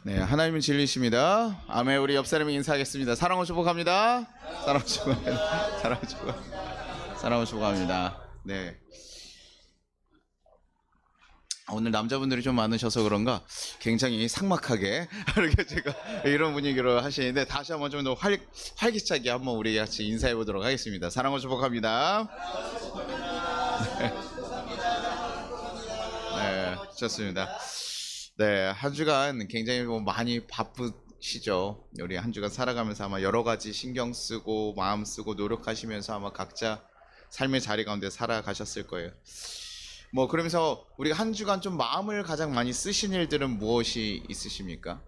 네, 하나님은 진리십니다. 아멘. 우리 옆 사람이 인사하겠습니다. 사랑을 축복합니다. 사랑을 축복합니다. 사랑을 축복합니다. 사랑을 축복합니다. 네. 오늘 남자분들이 좀 많으셔서 그런가 굉장히 삭막하게 이렇게 제가 이런 분위기로 하시는데 다시 한번 좀 더 활기차게 한번 우리 같이 인사해 보도록 하겠습니다. 사랑을 축복합니다. 네. 네, 좋습니다. 네, 한 주간 굉장히 많이 바쁘시죠. 우리 한 주간 살아가면서 아마 여러 가지 신경 쓰고 마음 쓰고 노력하시면서 아마 각자 삶의 자리 가운데 살아가셨을 거예요. 그러면서 우리가 한 주간 좀 마음을 가장 많이 쓰신 일들은 무엇이 있으십니까?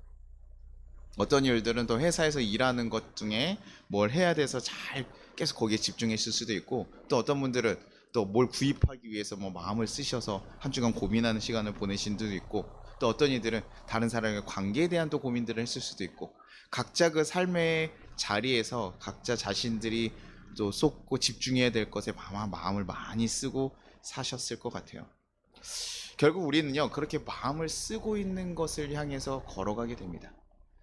어떤 일들은 또 회사에서 일하는 것 중에 뭘 해야 돼서 잘 계속 거기에 집중했을 수도 있고, 또 어떤 분들은 또 뭘 구입하기 위해서 마음을 쓰셔서 한 주간 고민하는 시간을 보내신 분도 있고, 또 어떤 이들은 다른 사람의 관계에 대한 또 고민들을 했을 수도 있고, 각자 그 삶의 자리에서 각자 자신들이 또 쏟고 집중해야 될 것에 마음을 많이 쓰고 사셨을 것 같아요. 결국 우리는요, 그렇게 마음을 쓰고 있는 것을 향해서 걸어가게 됩니다.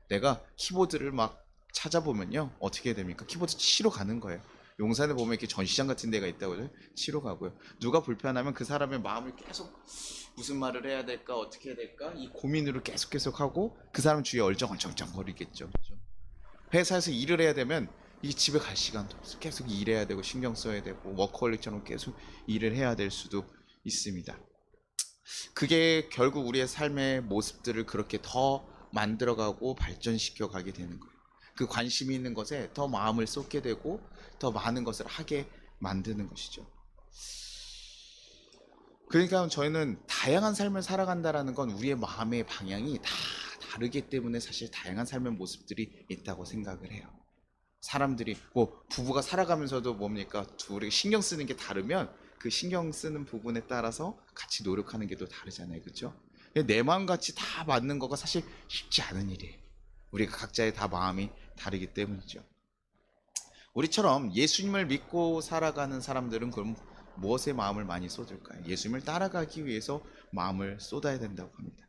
내가 키보드를 막 찾아보면요, 어떻게 됩니까? 키보드 치러 가는 거예요. 용산에 보면 이렇게 전시장 같은 데가 있다고요. 치러 가고요. 누가 불편하면 그 사람의 마음을 계속 무슨 말을 해야 될까, 어떻게 해야 될까, 이 고민으로 계속 하고 그 사람 주위에 얼쩡얼쩡 거리겠죠. 그렇죠? 회사에서 일을 해야 되면 이 집에 갈 시간도 없어. 계속 일해야 되고 신경 써야 되고 워커홀릭처럼 계속 일을 해야 될 수도 있습니다. 그게 결국 우리의 삶의 모습들을 그렇게 더 만들어가고 발전시켜 가게 되는 거예요. 그 관심이 있는 것에 더 마음을 쏟게 되고 더 많은 것을 하게 만드는 것이죠. 그러니까 저희는 다양한 삶을 살아간다는 건 우리의 마음의 방향이 다 다르기 때문에 사실 다양한 삶의 모습들이 있다고 생각을 해요. 사람들이 부부가 살아가면서도 뭡니까? 둘이 신경 쓰는 게 다르면 그 신경 쓰는 부분에 따라서 같이 노력하는 게 또 다르잖아요. 그렇죠? 내 마음같이 다 맞는 거가 사실 쉽지 않은 일이에요. 우리가 각자의 다 마음이 다르기 때문이죠. 우리처럼 예수님을 믿고 살아가는 사람들은 그럼 무엇에 마음을 많이 쏟을까요? 예수님을 따라가기 위해서 마음을 쏟아야 된다고 합니다.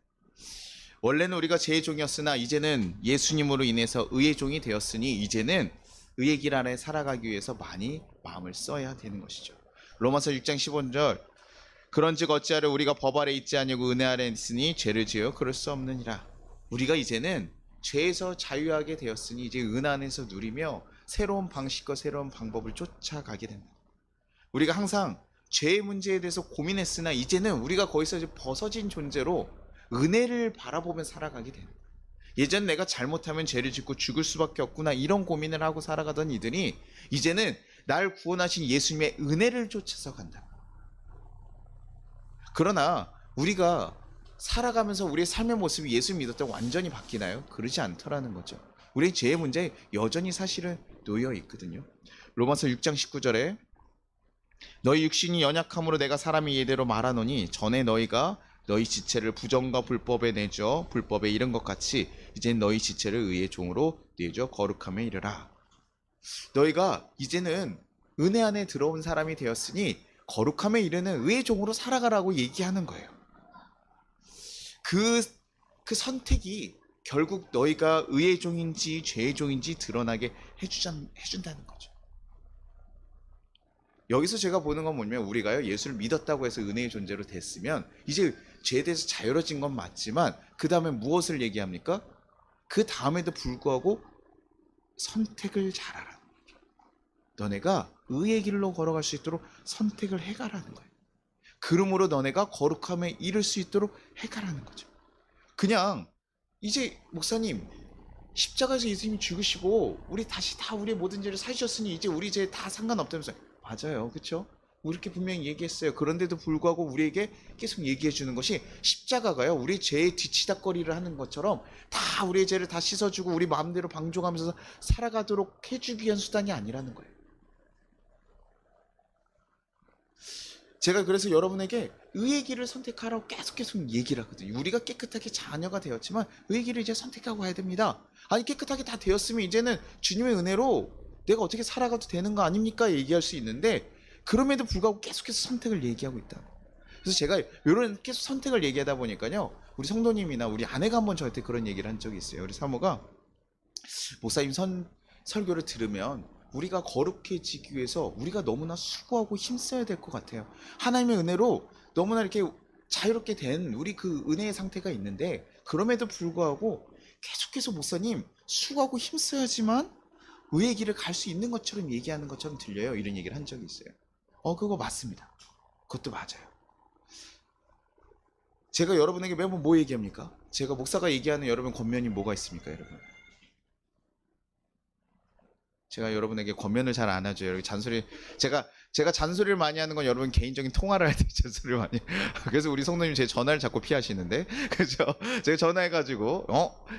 원래는 우리가 죄의 종이었으나 이제는 예수님으로 인해서 의의 종이 되었으니 이제는 의의 길 아래 살아가기 위해서 많이 마음을 써야 되는 것이죠. 로마서 6장 15절, 그런즉 어찌하려 우리가 법 아래 있지 아니고 은혜 아래 있으니 죄를 지어 그럴 수 없느니라. 우리가 이제는 죄에서 자유하게 되었으니 이제 은혜 안에서 누리며 새로운 방식과 새로운 방법을 쫓아가게 된다. 우리가 항상 죄의 문제에 대해서 고민했으나 이제는 우리가 거기서 이제 벗어진 존재로 은혜를 바라보며 살아가게 되는 거예요. 예전 내가 잘못하면 죄를 짓고 죽을 수밖에 없구나 이런 고민을 하고 살아가던 이들이 이제는 날 구원하신 예수님의 은혜를 쫓아서 간다. 그러나 우리가 살아가면서 우리의 삶의 모습이 예수 믿었다고 완전히 바뀌나요? 그러지 않더라는 거죠. 우리의 죄의 문제에 여전히 사실은 놓여 있거든요. 로마서 6장 19절에 너희 육신이 연약함으로 내가 사람이 예대로 말하노니 전에 너희가 너희 지체를 부정과 불법에 내줘 불법에 이른 것 같이 이제 너희 지체를 의의 종으로 내줘 거룩함에 이르라. 너희가 이제는 은혜 안에 들어온 사람이 되었으니 거룩함에 이르는 의의 종으로 살아가라고 얘기하는 거예요. 그 선택이 결국 너희가 의의 종인지 죄의 종인지 드러나게 해준다는 거죠. 여기서 제가 보는 건 뭐냐면 우리가요, 예수를 믿었다고 해서 은혜의 존재로 됐으면 이제 죄에 대해서 자유로워진 건 맞지만 그 다음에 무엇을 얘기합니까? 그 다음에도 불구하고 선택을 잘하라는 거예요. 너네가 의의 길로 걸어갈 수 있도록 선택을 해가라는 거예요. 그러므로 너네가 거룩함에 이를 수 있도록 해가라는 거죠. 그냥 이제 목사님 십자가에서 예수님이 죽으시고 우리 다시 다 우리의 모든 죄를 사주셨으니 이제 우리 죄 다 상관없다면서요. 맞아요. 그렇죠? 이렇게 분명히 얘기했어요. 그런데도 불구하고 우리에게 계속 얘기해 주는 것이 십자가가요, 우리 죄의 뒤치다꺼리를 하는 것처럼 다 우리의 죄를 다 씻어주고 우리 마음대로 방종하면서 살아가도록 해주기 위한 수단이 아니라는 거예요. 제가 그래서 여러분에게 의의 길을 선택하라고 계속 얘기를 하거든요. 우리가 깨끗하게 자녀가 되었지만 의의 길을 이제 선택하고 가야 됩니다. 아니 깨끗하게 다 되었으면 이제는 주님의 은혜로 내가 어떻게 살아가도 되는 거 아닙니까? 얘기할 수 있는데 그럼에도 불구하고 계속해서 선택을 얘기하고 있다. 그래서 제가 이런 계속 선택을 얘기하다 보니까요, 우리 성도님이나 우리 아내가 한번 저한테 그런 얘기를 한 적이 있어요. 우리 사모가 목사님 설교를 들으면 우리가 거룩해지기 위해서 우리가 너무나 수고하고 힘써야 될 것 같아요. 하나님의 은혜로 너무나 이렇게 자유롭게 된 우리 그 은혜의 상태가 있는데, 그럼에도 불구하고 계속해서 목사님 수고하고 힘써야지만 의의 길을 갈 수 있는 것처럼 얘기하는 것처럼 들려요. 이런 얘기를 한 적이 있어요. 그거 맞습니다. 그것도 맞아요. 제가 여러분에게 매번 뭐 얘기합니까? 제가 목사가 얘기하는 여러분 권면이 뭐가 있습니까, 여러분? 제가 여러분에게 권면을 잘 안 하죠. 여러분 잔소리, 제가 잔소리를 많이 하는 건 여러분 개인적인 통화를 할 때 잔소리를 많이. 그래서 우리 성도님 제 전화를 자꾸 피하시는데, 그죠? 제가 전화해가지고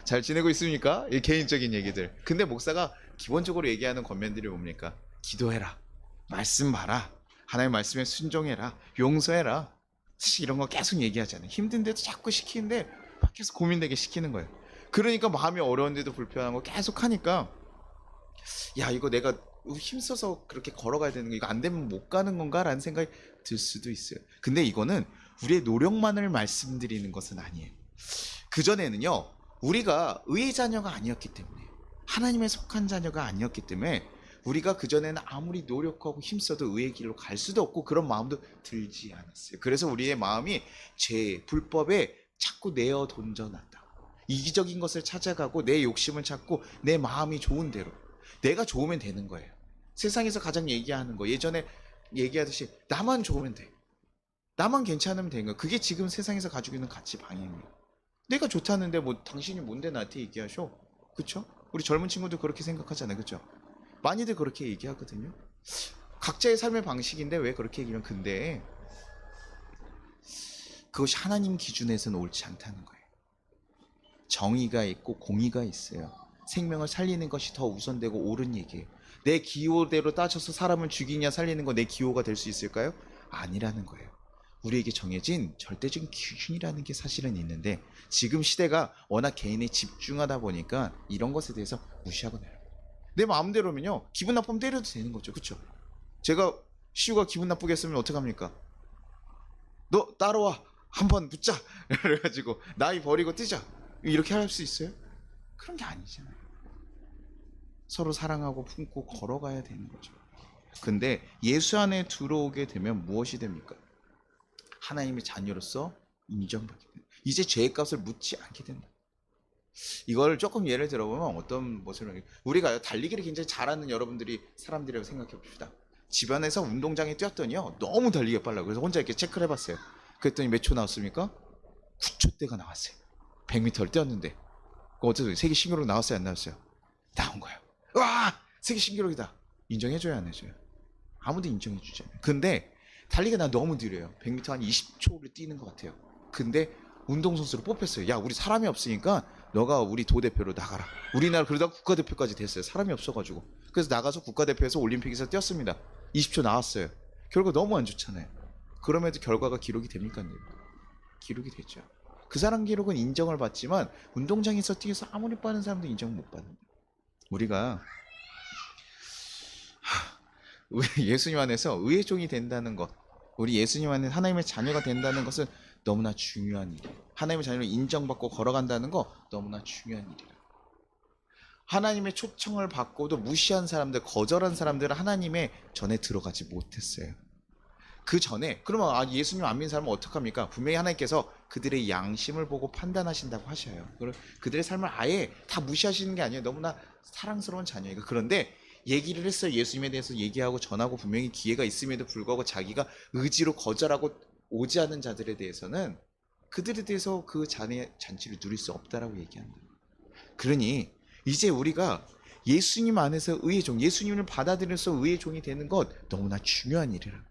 잘 지내고 있습니까? 이 개인적인 얘기들. 근데 목사가 기본적으로 얘기하는 권면들이 뭡니까? 기도해라, 말씀 봐라, 하나님의 말씀에 순종해라, 용서해라. 사실 이런 거 계속 얘기하잖아요. 힘든데도 자꾸 시키는데 막 계속 고민되게 시키는 거예요. 그러니까 마음이 어려운데도 불편한 거 계속 하니까, 야, 이거 내가 힘써서 그렇게 걸어가야 되는 거, 이거 안 되면 못 가는 건가? 라는 생각이 들 수도 있어요. 근데 이거는 우리의 노력만을 말씀드리는 것은 아니에요. 그전에는요, 우리가 의의 자녀가 아니었기 때문에, 하나님의 속한 자녀가 아니었기 때문에, 우리가 그전에는 아무리 노력하고 힘써도 의의 길로 갈 수도 없고 그런 마음도 들지 않았어요. 그래서 우리의 마음이 죄, 불법에 자꾸 내어 던져놨다. 이기적인 것을 찾아가고 내 욕심을 찾고 내 마음이 좋은 대로, 내가 좋으면 되는 거예요. 세상에서 가장 얘기하는 거, 예전에 얘기하듯이 나만 좋으면 돼, 나만 괜찮으면 되는 거예요. 그게 지금 세상에서 가지고 있는 가치 방향이에요. 내가 좋다는데 뭐 당신이 뭔데 나한테 얘기하셔? 그쵸? 우리 젊은 친구들 그렇게 생각하잖아요. 그쵸? 많이들 그렇게 얘기하거든요. 각자의 삶의 방식인데 왜 그렇게 얘기하면, 근데 그것이 하나님 기준에서는 옳지 않다는 거예요. 정의가 있고 공의가 있어요. 생명을 살리는 것이 더 우선되고 옳은 얘기예요. 내 기호대로 따져서 사람을 죽이냐 살리는 거 내 기호가 될 수 있을까요? 아니라는 거예요. 우리에게 정해진 절대적인 기준이라는 게 사실은 있는데, 지금 시대가 워낙 개인에 집중하다 보니까 이런 것에 대해서 무시하고 내요. 내 마음대로면요, 기분 나쁘면 때려도 되는 거죠. 그쵸? 제가 시우가 기분 나쁘게 했으면 어떡합니까? 너 따라와, 한번 붙자. 그래가지고 나이 버리고 뜨자, 이렇게 할 수 있어요? 그런 게 아니잖아요. 서로 사랑하고 품고 걸어가야 되는 거죠. 근데 예수 안에 들어오게 되면 무엇이 됩니까? 하나님의 자녀로서 인정받게 됩니다. 이제 죄의 값을 묻지 않게 된다. 이걸 조금 예를 들어보면 어떤 모습을, 우리가 달리기를 굉장히 잘하는 여러분들이 사람들이라고 생각해 봅시다. 집안에서 운동장에 뛰었더니요, 너무 달리기가 빨라요. 그래서 혼자 이렇게 체크를 해봤어요. 그랬더니 몇 초 나왔습니까? 9초대가 나왔어요. 100m를 뛰었는데. 어쨌든 세계 신기록 나왔어요, 안 나왔어요? 나온 거예요. 와, 세계 신기록이다. 인정해줘야 안 해줘요? 아무도 인정해주지 않아요. 근데 달리기가 나 너무 느려요. 100m 한 20초를 뛰는 것 같아요. 근데 운동선수로 뽑혔어요. 야, 우리 사람이 없으니까 너가 우리 도대표로 나가라. 우리나라 그러다가 국가대표까지 됐어요. 사람이 없어가지고. 그래서 나가서 국가대표에서 올림픽에서 뛰었습니다. 20초 나왔어요. 결과 너무 안 좋잖아요. 그럼에도 결과가 기록이 됩니까? 기록이 됐죠. 그 사람 기록은 인정을 받지만 운동장에서 뛰어서 아무리 빠른 사람도 인정을 못 받는다. 우리가 우리 예수님 안에서 의의 종이 된다는 것, 우리 예수님 안에 하나님의 자녀가 된다는 것은 너무나 중요한 일이에요. 하나님의 자녀로 인정받고 걸어간다는 거 너무나 중요한 일이에요. 하나님의 초청을 받고도 무시한 사람들, 거절한 사람들은 하나님의 전에 들어가지 못했어요. 그 전에, 그러면 예수님 안 믿는 사람은 어떡합니까? 분명히 하나님께서 그들의 양심을 보고 판단하신다고 하셔요. 그들의 삶을 아예 다 무시하시는 게 아니에요. 너무나 사랑스러운 자녀예요. 그런데 얘기를 했어요. 예수님에 대해서 얘기하고 전하고 분명히 기회가 있음에도 불구하고 자기가 의지로 거절하고 오지 않은 자들에 대해서는 그들에 대해서 그 잔치를 누릴 수 없다라고 얘기한다. 그러니 이제 우리가 예수님 안에서 의의 종, 예수님을 받아들여서 의의 종이 되는 것 너무나 중요한 일이라.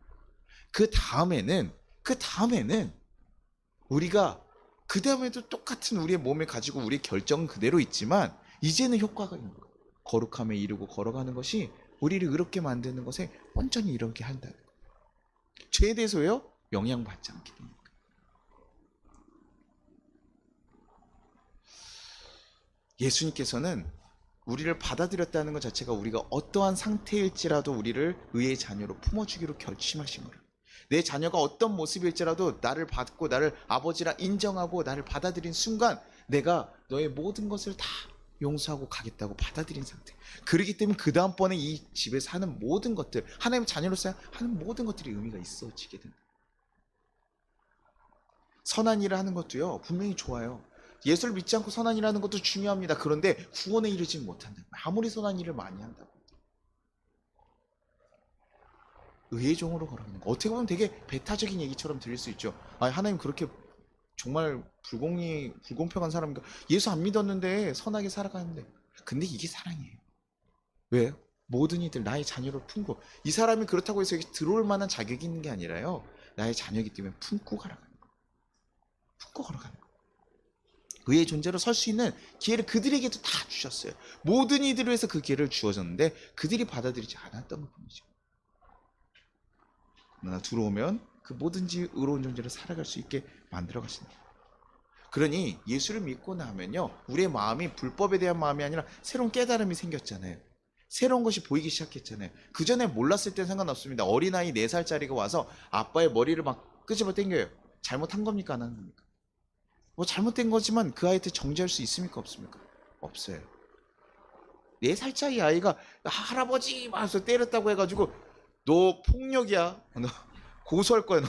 그 다음에는 우리가 그 다음에도 똑같은 우리의 몸을 가지고 우리의 결정은 그대로 있지만 이제는 효과가 있는 거예요. 거룩함에 이르고 걸어가는 것이 우리를 의롭게 만드는 것에 온전히 이르게 한다는 거예요. 죄에 대해서요, 영향받지 않게 됩니다. 예수님께서는 우리를 받아들였다는 것 자체가 우리가 어떠한 상태일지라도 우리를 의의 자녀로 품어주기로 결심하신 거예요. 내 자녀가 어떤 모습일지라도 나를 받고 나를 아버지라 인정하고 나를 받아들인 순간 내가 너의 모든 것을 다 용서하고 가겠다고 받아들인 상태. 그렇기 때문에 그 다음번에 이 집에서 하는 모든 것들, 하나님의 자녀로서 하는 모든 것들이 의미가 있어지게 된다. 선한 일을 하는 것도요, 분명히 좋아요. 예수를 믿지 않고 선한 일을 하는 것도 중요합니다. 그런데 구원에 이르지 못한다. 아무리 선한 일을 많이 한다고. 의의 종으로 걸어가는 거. 어떻게 보면 되게 배타적인 얘기처럼 들릴 수 있죠. 아, 하나님 그렇게 정말 불공평한 사람인가? 예수 안 믿었는데 선하게 살아가는데. 근데 이게 사랑이에요. 왜? 모든 이들 나의 자녀를 품고, 이 사람이 그렇다고 해서 여기 들어올 만한 자격이 있는 게 아니라요. 나의 자녀이기 때문에 품고 가라가는 거. 품고 걸어가는 거. 의의 존재로 설 수 있는 기회를 그들에게도 다 주셨어요. 모든 이들을 위해서 그 기회를 주어졌는데 그들이 받아들이지 않았던 것 뿐이죠. 그러나 들어오면 그 뭐든지 의로운 존재로 살아갈 수 있게 만들어 가신다. 그러니 예수를 믿고 나면요, 우리의 마음이 불법에 대한 마음이 아니라 새로운 깨달음이 생겼잖아요. 새로운 것이 보이기 시작했잖아요. 그 전에 몰랐을 땐 상관없습니다. 어린아이 4살짜리가 와서 아빠의 머리를 막 끄집어 당겨요. 잘못한 겁니까? 안 한 겁니까? 뭐 잘못된 거지만 그 아이한테 정죄할 수 있습니까? 없습니까? 없어요. 4살짜리 아이가 할아버지 하면서 때렸다고 해가지고 너 폭력이야. 너 고소할 거야. 너.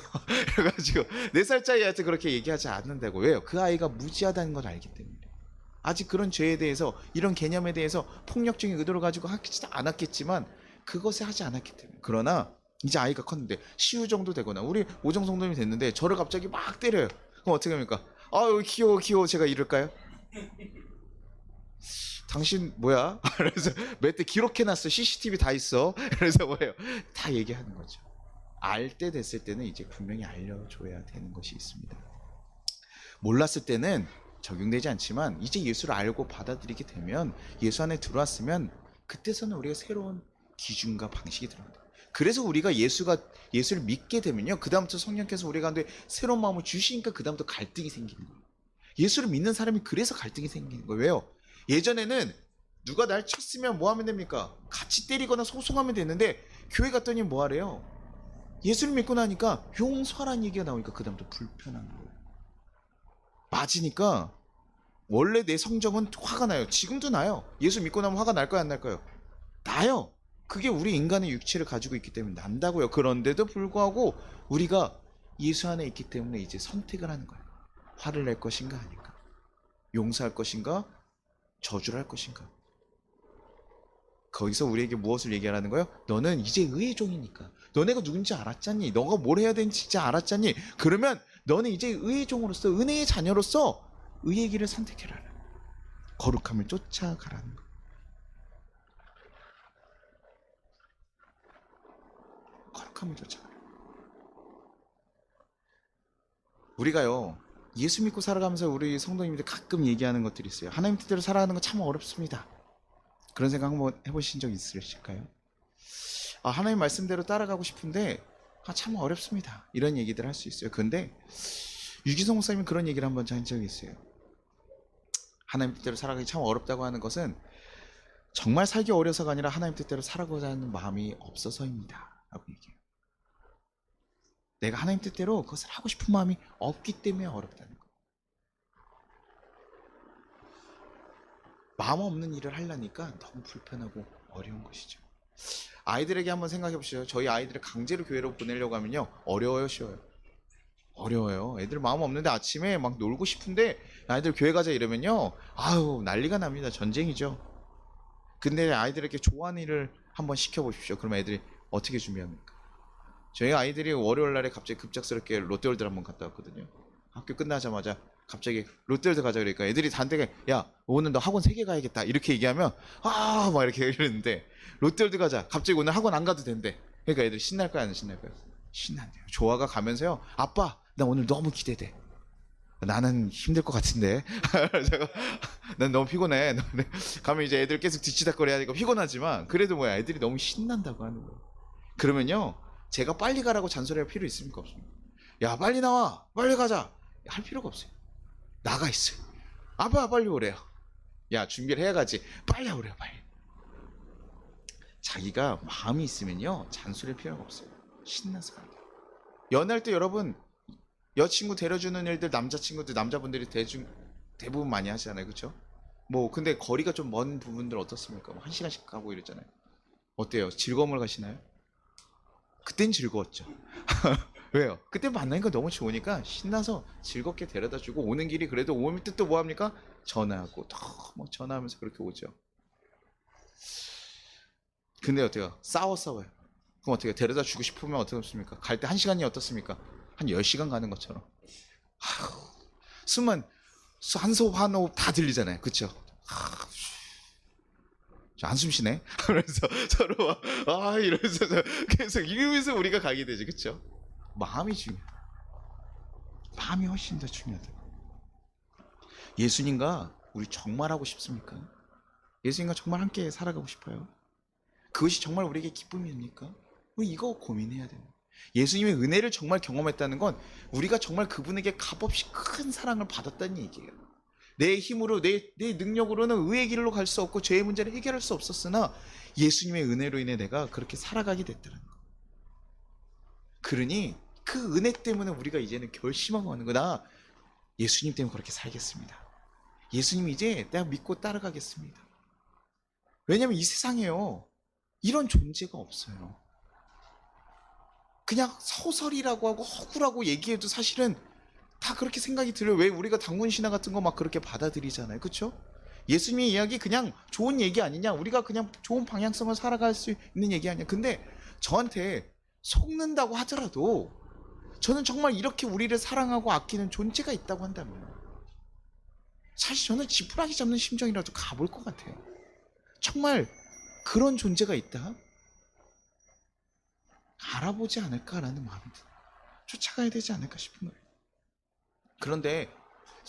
그래가지고 4살짜리 아이한테 그렇게 얘기하지 않는다고. 왜요? 그 아이가 무지하다는 걸 알기 때문에. 아직 그런 죄에 대해서, 이런 개념에 대해서 폭력적인 의도를 가지고 하지 않았겠지만 그것을 하지 않았기 때문에. 그러나 이제 아이가 컸는데 시우 정도 되거나 우리 오정 정도면 됐는데 저를 갑자기 막 때려요. 그럼 어떻게 합니까? 아유 귀여워 제가 이럴까요? 당신 뭐야? 그래서 몇 대 기록해놨어. CCTV 다 있어. 그래서 뭐예요? 다 얘기하는 거죠. 알 때 됐을 때는 이제 분명히 알려줘야 되는 것이 있습니다. 몰랐을 때는 적용되지 않지만 이제 예수를 알고 받아들이게 되면, 예수 안에 들어왔으면 그때서는 우리가 새로운 기준과 방식이 들어간다. 그래서 우리가 예수를 믿게 되면요, 그 다음부터 성령께서 우리 가운데 새로운 마음을 주시니까 그 다음부터 갈등이 생기는 거예요. 예수를 믿는 사람이 그래서 갈등이 생기는 거예요. 왜요? 예전에는 누가 날 쳤으면 뭐 하면 됩니까? 같이 때리거나 소송하면 되는데 교회 갔더니 뭐 하래요? 예수를 믿고 나니까 용서하라는 얘기가 나오니까 그 다음부터 불편한 거예요. 맞으니까 원래 내 성정은 화가 나요. 지금도 나요. 예수 믿고 나면 화가 날까요, 안 날까요? 나요. 그게 우리 인간의 육체를 가지고 있기 때문에 난다고요. 그런데도 불구하고 우리가 예수 안에 있기 때문에 이제 선택을 하는 거예요. 화를 낼 것인가 아닌가, 용서할 것인가, 저주를 할 것인가. 거기서 우리에게 무엇을 얘기하라는 거예요? 너는 이제 의의 종이니까, 너네가 누군지 알았잖니, 너가 뭘 해야 되는지 진짜 알았잖니, 그러면 너는 이제 의의 종으로서, 은혜의 자녀로서 의의 길을 선택해라. 거룩함을 쫓아가라는 거예요. 거룩함을 쫓아가라. 우리가요, 예수 믿고 살아가면서 우리 성도님들 가끔 얘기하는 것들이 있어요. 하나님 뜻대로 살아가는 건 참 어렵습니다. 그런 생각 한번 해보신 적 있으실까요? 아, 하나님 말씀대로 따라가고 싶은데 참 어렵습니다. 이런 얘기들 할 수 있어요. 근데 유기성 목사님이 그런 얘기를 한번 한 적이 있어요. 하나님 뜻대로 살아가기 참 어렵다고 하는 것은 정말 살기 어려서가 아니라 하나님 뜻대로 살아가고자 하는 마음이 없어서입니다. 라고 얘기해요. 내가 하나님 뜻대로 그것을 하고 싶은 마음이 없기 때문에 어렵다는 거예요. 마음 없는 일을 하려니까 너무 불편하고 어려운 것이죠. 아이들에게 한번 생각해 보시죠. 저희 아이들을 강제로 교회로 보내려고 하면요, 어려워요, 쉬워요? 어려워요. 애들 마음 없는데 아침에 막 놀고 싶은데 아이들 교회 가자 이러면요, 아유 난리가 납니다. 전쟁이죠. 근데 아이들에게 좋아하는 일을 한번 시켜보십시오. 그러면 애들이 어떻게 준비합니까? 저희 아이들이 월요일 날에 갑자기 급작스럽게 롯데월드 한번 갔다 왔거든요. 학교 끝나자마자 갑자기 롯데월드 가자 그러니까 애들이 단대가, 야 오늘 너 학원 3개 가야겠다 이렇게 얘기하면 아 막 이렇게 이러는데, 롯데월드 가자 갑자기 오늘 학원 안 가도 된대. 그러니까 애들이 신날까요, 안 신날까요? 신난대요. 조아가 가면서요, 아빠 나 오늘 너무 기대돼. 나는 힘들 것 같은데. 제가 난 너무 피곤해. 가면 이제 애들 계속 뒤치다거려야 되니까 피곤하지만 그래도 뭐야, 애들이 너무 신난다고 하는 거예요. 그러면요, 제가 빨리 가라고 잔소리할 필요 있습니까? 없습니까? 야 빨리 나와, 빨리 가자 할 필요가 없어요. 나가 있어요. 아빠 빨리 오래요. 야 준비를 해야 가지, 빨리 오래요 빨리. 자기가 마음이 있으면요 잔소리할 필요가 없어요. 신나서 가요. 연애할 때 여러분 여자친구 데려주는 일들 남자친구들 남자분들이 대부분 많이 하시잖아요, 그렇죠? 뭐 근데 거리가 좀 먼 부분들 어떻습니까? 뭐 1시간씩 가고 이랬잖아요. 어때요? 즐거움을 가시나요? 그땐 즐거웠죠. 왜요? 그때 만나니까 너무 좋으니까 신나서 즐겁게 데려다주고 오는 길이 그래도 오면 또 뭐 합니까? 전화하고 막 전화하면서 그렇게 오죠. 근데 어때요? 싸워요. 그럼 어떻게 데려다 주고 싶으면 어떻습니까? 갈 때 1시간이 어떻습니까? 한 10시간 가는 것처럼. 숨은 한소흡 한호흡 다 들리잖아요. 그쵸? 저 한숨 쉬네? 그래서 서로 막, 이러면서 계속 이러면서 우리가 가게 되지. 그쵸? 마음이 중요해. 마음이 훨씬 더 중요하다. 예수님과 우리 정말 하고 싶습니까? 예수님과 정말 함께 살아가고 싶어요? 그것이 정말 우리에게 기쁨입니까? 우리 이거 고민해야 돼요. 예수님의 은혜를 정말 경험했다는 건 우리가 정말 그분에게 값없이 큰 사랑을 받았다는 얘기예요. 내 힘으로 내 능력으로는 의의 길로 갈 수 없고 죄의 문제를 해결할 수 없었으나 예수님의 은혜로 인해 내가 그렇게 살아가게 됐다는 거. 그러니 그 은혜 때문에 우리가 이제는 결심하고 하는 거다. 예수님 때문에 그렇게 살겠습니다. 예수님 이제 내가 믿고 따라가겠습니다. 왜냐면 이 세상에요. 이런 존재가 없어요. 그냥 소설이라고 하고 허구라고 얘기해도 사실은 다 그렇게 생각이 들어요. 왜 우리가 당군 신화 같은 거 막 그렇게 받아들이잖아요. 그렇죠? 예수님의 이야기 그냥 좋은 얘기 아니냐? 우리가 그냥 좋은 방향성을 살아갈 수 있는 얘기 아니냐? 근데 저한테 속는다고 하더라도 저는 정말 이렇게 우리를 사랑하고 아끼는 존재가 있다고 한다면 사실 저는 지푸라기 잡는 심정이라도 가볼 것 같아요. 정말 그런 존재가 있다? 알아보지 않을까라는 마음이 들어요. 쫓아가야 되지 않을까 싶은 거예요. 그런데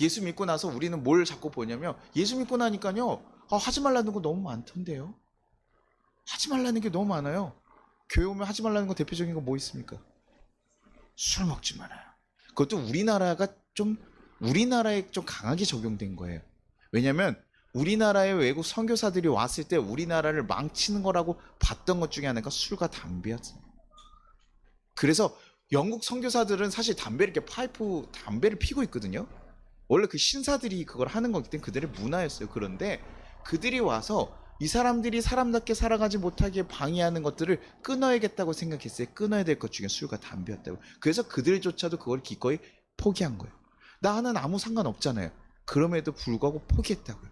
예수 믿고 나서 우리는 뭘 자꾸 보냐면 예수 믿고 나니까요. 하지 말라는 거 너무 많던데요. 하지 말라는 게 너무 많아요. 교회 오면 하지 말라는 거 대표적인 거 뭐 있습니까? 술 먹지 말아요. 그것도 우리나라에 좀 강하게 적용된 거예요. 왜냐면 우리나라의 외국 선교사들이 왔을 때 우리나라를 망치는 거라고 봤던 것 중에 하나가 술과 담배였어요. 그래서 영국 선교사들은 사실 담배를 피고 있거든요. 원래 그 신사들이 그걸 하는 거기 때문에 그들의 문화였어요. 그런데 그들이 와서 이 사람들이 사람답게 살아가지 못하게 방해하는 것들을 끊어야겠다고 생각했어요. 끊어야 될 것 중에 술과 담배였다고. 그래서 그들조차도 그걸 기꺼이 포기한 거예요. 나는 아무 상관없잖아요. 그럼에도 불구하고 포기했다고요.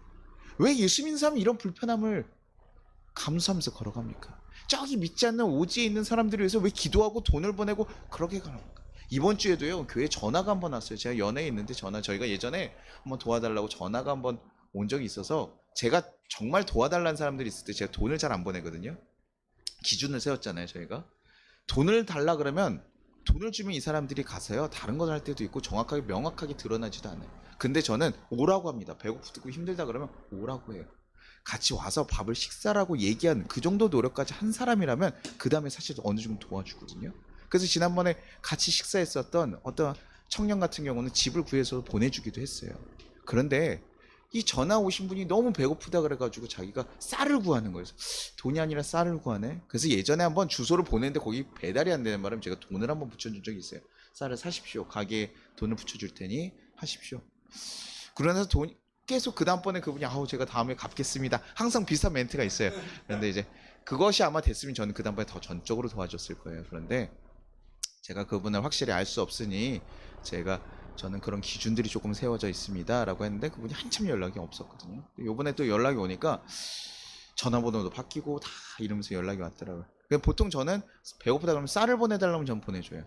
왜 예수 믿는 사람이 이런 불편함을 감수하면서 걸어갑니까? 저기 믿지 않는 오지에 있는 사람들을 위해서 왜 기도하고 돈을 보내고 그렇게 가는가? 이번 주에도요 교회 전화가 한번 왔어요. 제가 연애에 있는데 저희가 예전에 한번 도와달라고 전화가 한번 온 적이 있어서 제가 정말 도와달라는 사람들이 있을 때 제가 돈을 잘 안 보내거든요. 기준을 세웠잖아요. 저희가 돈을 달라 그러면 돈을 주면 이 사람들이 가서요 다른 걸 할 때도 있고 정확하게 명확하게 드러나지도 않아요. 근데 저는 오라고 합니다. 배고프고 힘들다 그러면 오라고 해요. 같이 와서 밥을 식사라고 얘기한 그 정도 노력까지 한 사람이라면 그 다음에 사실 어느 정도 도와주거든요. 그래서 지난번에 같이 식사했었던 어떤 청년 같은 경우는 집을 구해서 보내주기도 했어요. 그런데 이 전화 오신 분이 너무 배고프다 그래가지고 자기가 쌀을 구하는 거예요. 돈이 아니라 쌀을 구하네. 그래서 예전에 한번 주소를 보냈는데 거기 배달이 안 되는 바람에 제가 돈을 한번 붙여준 적이 있어요. 쌀을 사십시오. 가게에 돈을 붙여줄 테니 하십시오. 그러면서 계속 그 다음번에 그분이 제가 다음에 갚겠습니다. 항상 비슷한 멘트가 있어요. 그런데 이제 그것이 아마 됐으면 저는 그 다음번에 더 전적으로 도와줬을 거예요. 그런데 제가 그분을 확실히 알 수 없으니 저는 그런 기준들이 조금 세워져 있습니다 라고 했는데 그분이 한참 연락이 없었거든요. 요번에 또 연락이 오니까 전화번호도 바뀌고 다 이러면서 연락이 왔더라고요. 보통 저는 배고프다 그러면 쌀을 보내달라면 전 보내줘요.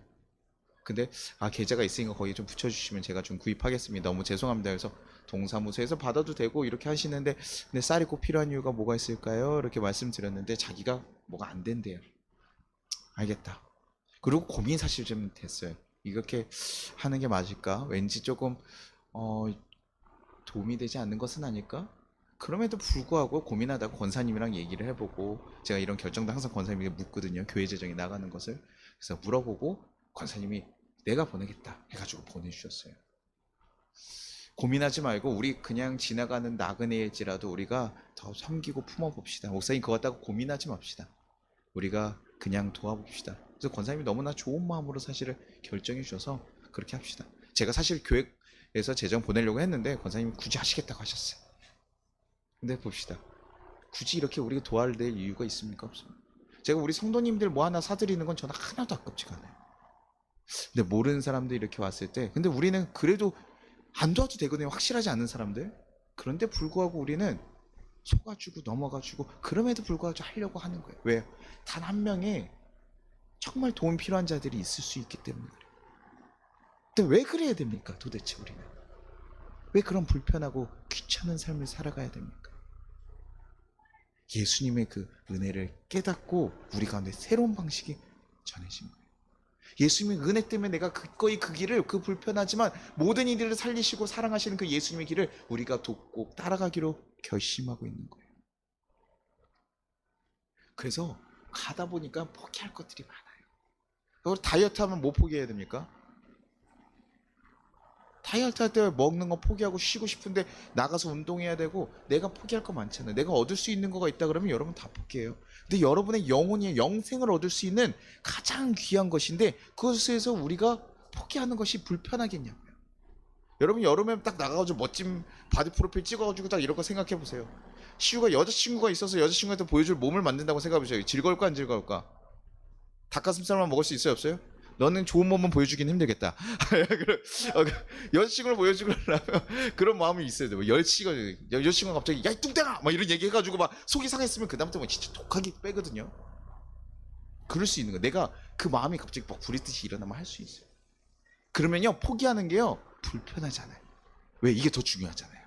근데 계좌가 있으니까 거기 좀 붙여주시면 제가 좀 구입하겠습니다. 너무 죄송합니다. 그래서 동사무소에서 받아도 되고 이렇게 하시는데 근데 쌀이 꼭 필요한 이유가 뭐가 있을까요? 이렇게 말씀드렸는데 자기가 뭐가 안 된대요. 알겠다. 그리고 고민이 사실 좀 됐어요. 이렇게 하는 게 맞을까? 왠지 조금 도움이 되지 않는 것은 아닐까? 그럼에도 불구하고 고민하다가 권사님이랑 얘기를 해보고 제가 이런 결정도 항상 권사님에게 묻거든요. 교회 재정이 나가는 것을. 그래서 물어보고 권사님이 내가 보내겠다 해가지고 보내주셨어요. 고민하지 말고 우리 그냥 지나가는 나그네일지라도 우리가 더 섬기고 품어봅시다. 목사님 그거 갖다가 고민하지 맙시다. 우리가 그냥 도와봅시다. 그래서 권사님이 너무나 좋은 마음으로 사실을 결정해 주셔서 그렇게 합시다. 제가 사실 교회에서 재정 보내려고 했는데 권사님이 굳이 하시겠다고 하셨어요. 근데 봅시다. 굳이 이렇게 우리가 도와야 될 이유가 있습니까? 없습니다. 제가 우리 성도님들 뭐 하나 사드리는 건 저는 하나도 아깝지가 않아요. 근데 모르는 사람들이 이렇게 왔을 때, 근데 우리는 그래도 안 도와도 되거든요. 확실하지 않은 사람들. 그런데 불구하고 우리는 속아주고 넘어가주고 그럼에도 불구하고 하려고 하는 거예요. 왜요? 단 한 명의 정말 도움 필요한 자들이 있을 수 있기 때문에 그래요. 근데 왜 그래야 됩니까? 도대체 우리는 왜 그런 불편하고 귀찮은 삶을 살아가야 됩니까? 예수님의 그 은혜를 깨닫고 우리 가운데 새로운 방식이 전해진 거예요. 예수님의 은혜 때문에 내가 기꺼이 그 길을, 그 불편하지만 모든 이들을 살리시고 사랑하시는 그 예수님의 길을 우리가 돕고 따라가기로 결심하고 있는 거예요. 그래서 가다 보니까 포기할 것들이 많아요. 그걸 다이어트 하면 뭐 포기해야 됩니까? 다이어트 할 때 먹는 거 포기하고 쉬고 싶은데 나가서 운동해야 되고 내가 포기할 거 많잖아요. 내가 얻을 수 있는 거가 있다 그러면 여러분 다 포기해요. 근데 여러분의 영혼이 영생을 얻을 수 있는 가장 귀한 것인데 그것에서 우리가 포기하는 것이 불편하겠냐고요. 여러분 여름에 딱 나가가지고 멋진 바디 프로필 찍어가지고 딱 이런 거 생각해 보세요. 시우가 여자친구가 있어서 여자친구한테 보여줄 몸을 만든다고 생각해 보세요. 즐거울까 안 즐거울까? 닭가슴살만 먹을 수 있어요 없어요? 너는 좋은 몸만 보여주긴 힘들겠다. 여자친구를 보여주려면 그런 마음이 있어야 돼. 여자친구가 갑자기 야이 뚱땡아 막 이런 얘기 해가지고 막 속이 상했으면 그 다음부터 진짜 독하게 빼거든요. 그럴 수 있는 거. 내가 그 마음이 갑자기 막 부리듯이 일어나면 할 수 있어요. 그러면요 포기하는 게요 불편하잖아요. 왜? 이게 더 중요하잖아요.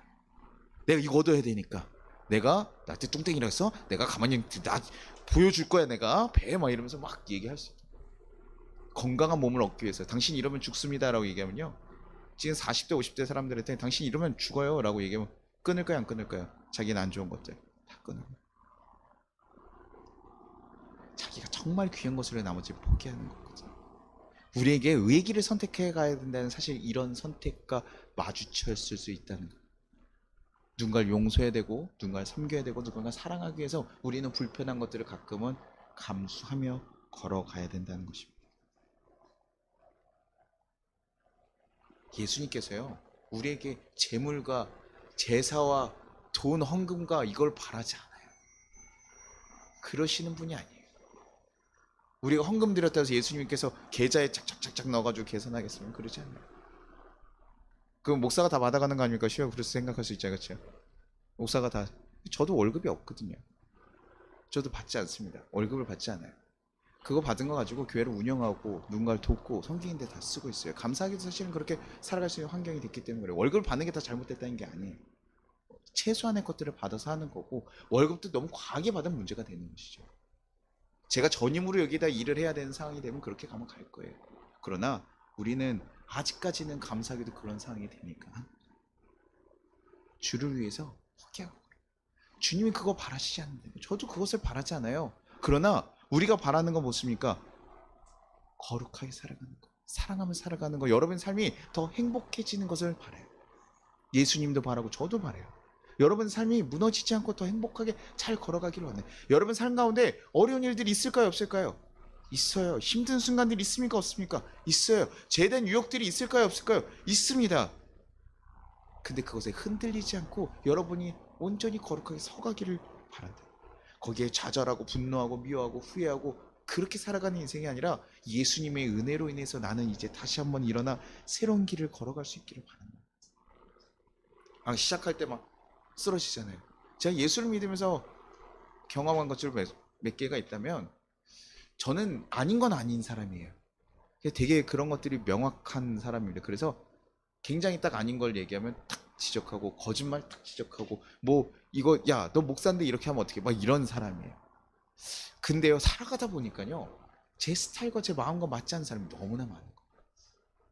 내가 이거 얻어야 되니까. 내가 나한테 뚱땡이라 했어? 내가 가만히 나 보여줄 거야 내가 배 막 이러면서 막 얘기할 수 있어요. 건강한 몸을 얻기 위해서 당신 이러면 죽습니다라고 얘기하면요 지금 40대 50대 사람들한테 당신 이러면 죽어요 라고 얘기하면 끊을까요 안 끊을까요? 자기는 안 좋은 것들 다 끊어요. 자기가 정말 귀한 것을 나머지 포기하는 거거든요. 우리에게 의의 길을 선택해 가야 된다는 사실 이런 선택과 마주쳤을 수 있다는 거예요. 누군가를 용서해야 되고 누군가를 섬겨야 되고 누군가를 사랑하기 위해서 우리는 불편한 것들을 가끔은 감수하며 걸어가야 된다는 것입니다. 예수님께서요 우리에게 재물과 제사와 돈 헌금과 이걸 바라지 않아요. 그러시는 분이 아니에요. 우리가 헌금 드렸다 해서 예수님께서 계좌에 착착착착 넣어가지고 계산하겠으면 그러지 않아요. 그럼 목사가 다 받아가는 거 아닙니까? 쉬워 그래서 생각할 수 있잖아요. 그렇죠? 목사가 다 저도 월급이 없거든요. 저도 받지 않습니다. 월급을 받지 않아요. 그거 받은 거 가지고 교회를 운영하고 누군가를 돕고 성경인데 다 쓰고 있어요. 감사하게도 사실은 그렇게 살아갈 수 있는 환경이 됐기 때문에 그래요. 월급을 받는 게 다 잘못됐다는 게 아니에요. 최소한의 것들을 받아서 하는 거고 월급도 너무 과하게 받으면 문제가 되는 것이죠. 제가 전임으로 여기다 일을 해야 되는 상황이 되면 그렇게 가면 갈 거예요. 그러나 우리는 아직까지는 감사하게도 그런 상황이 되니까 주를 위해서 포기하고 주님이 그거 바라시지 않는데 저도 그것을 바라지 않아요. 그러나 우리가 바라는 건 무엇입니까? 거룩하게 살아가는 거, 사랑하며 살아가는 거, 여러분의 삶이 더 행복해지는 것을 바라요. 예수님도 바라고 저도 바라요. 여러분 삶이 무너지지 않고 더 행복하게 잘 걸어가기를 원해요. 여러분 삶 가운데 어려운 일들이 있을까요 없을까요? 있어요. 힘든 순간들이 있습니까 없습니까? 있어요. 제대한 유혹들이 있을까요 없을까요? 있습니다. 근데 그것에 흔들리지 않고 여러분이 온전히 거룩하게 서가기를 바란다. 거기에 좌절하고 분노하고 미워하고 후회하고 그렇게 살아가는 인생이 아니라 예수님의 은혜로 인해서 나는 이제 다시 한번 일어나 새로운 길을 걸어갈 수 있기를 바란다. 시작할 때 막 쓰러지잖아요. 제가 예수를 믿으면서 경험한 것들 몇 개가 있다면 저는 아닌 건 아닌 사람이에요. 되게 그런 것들이 명확한 사람입니다. 그래서 굉장히 딱 아닌 걸 얘기하면 탁 지적하고 거짓말 탁 지적하고 뭐 이거 야 너 목사인데 이렇게 하면 어떻게 막 이런 사람이에요. 근데요 살아가다 보니까요 제 스타일과 제 마음과 맞지 않는 사람이 너무나 많은 거예요.